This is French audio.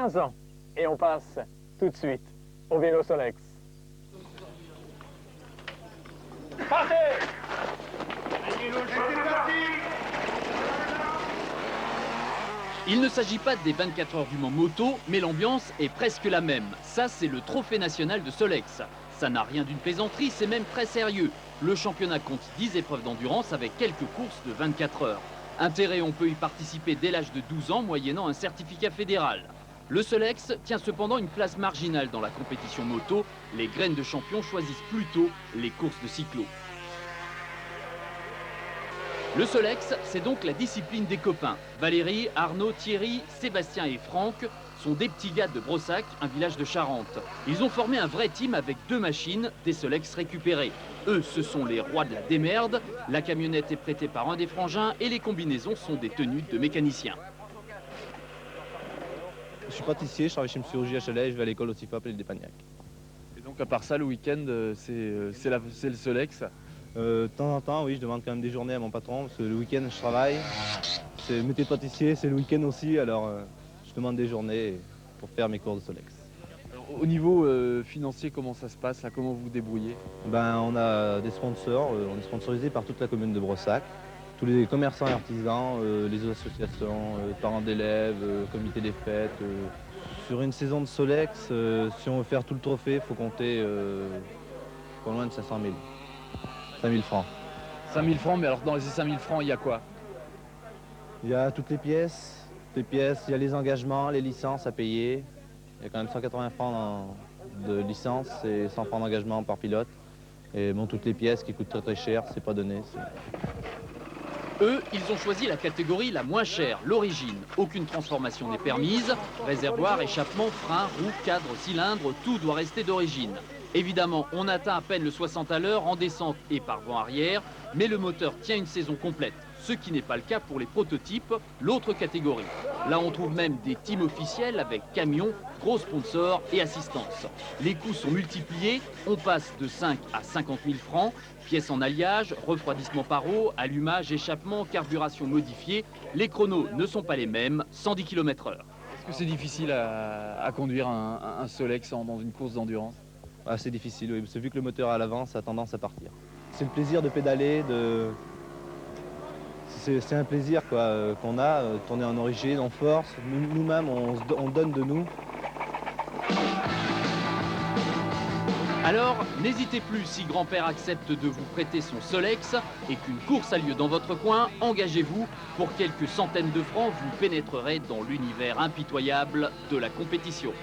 15 ans. Et on passe tout de suite au vélo Solex. Partez! Il ne s'agit pas des 24 heures du Mans moto, mais l'ambiance est presque la même. Ça, c'est le trophée national de Solex. Ça n'a rien d'une plaisanterie, c'est même très sérieux. Le championnat compte 10 épreuves d'endurance avec quelques courses de 24 heures. Intérêt, on peut y participer dès l'âge de 12 ans, moyennant un certificat fédéral. Le Solex tient cependant une place marginale dans la compétition moto. Les graines de champion choisissent plutôt les courses de cyclo. Le Solex, c'est donc la discipline des copains. Valérie, Arnaud, Thierry, Sébastien et Franck sont des petits gars de Brossac, un village de Charente. Ils ont formé un vrai team avec 2 machines, des Solex récupérées. Eux, ce sont les rois de la démerde. La camionnette est prêtée par un des frangins et les combinaisons sont des tenues de mécaniciens. Je suis pâtissier, je travaille chez M. Rougy à Cholet, je vais à l'école au CIFAP et le Dépagnac. Et donc à part ça, le week-end, c'est le Solex? De temps en temps, oui, je demande quand même des journées à mon patron, parce que le week-end je travaille. C'est le métier de pâtissier, c'est le week-end aussi, alors je demande des journées pour faire mes cours de Solex. Alors, au niveau financier, comment ça se passe là? Comment vous vous débrouillez? Ben, on a des sponsors, on est sponsorisé par toute la commune de Brossac, tous les commerçants et artisans, les associations, parents d'élèves, comité des fêtes. Sur une saison de Solex, si on veut faire tout le trophée, il faut compter pas loin de 500 000. 5 000 francs. 5 000 francs, mais alors dans ces 5 000 francs, il y a quoi? Il y a toutes les pièces, il y a les engagements, les licences à payer. Il y a quand même 180 francs de licence et 100 francs d'engagement par pilote. Et bon, toutes les pièces qui coûtent très très cher, c'est pas donné. Eux, ils ont choisi la catégorie la moins chère, l'origine. Aucune transformation n'est permise. Réservoir, échappement, frein, roue, cadre, cylindre, tout doit rester d'origine. Évidemment, on atteint à peine le 60 à l'heure en descente et par vent arrière, mais le moteur tient une saison complète, ce qui n'est pas le cas pour les prototypes, l'autre catégorie. Là, on trouve même des teams officiels avec camions, gros sponsors et assistance. Les coûts sont multipliés, on passe de 5 à 50 000 francs, pièces en alliage, refroidissement par eau, allumage, échappement, carburation modifiée. Les chronos ne sont pas les mêmes, 110 km/h. Est-ce que c'est difficile à conduire un Solex dans une course d'endurance? Ah, c'est difficile, oui, parce que vu que le moteur est à l'avant, ça a tendance à partir. C'est le plaisir de pédaler, c'est un plaisir qu'on a, tourner en origine, en force. Nous-mêmes, on donne de nous. Alors, n'hésitez plus, si grand-père accepte de vous prêter son Solex et qu'une course a lieu dans votre coin, engagez-vous. Pour quelques centaines de francs, vous pénétrerez dans l'univers impitoyable de la compétition.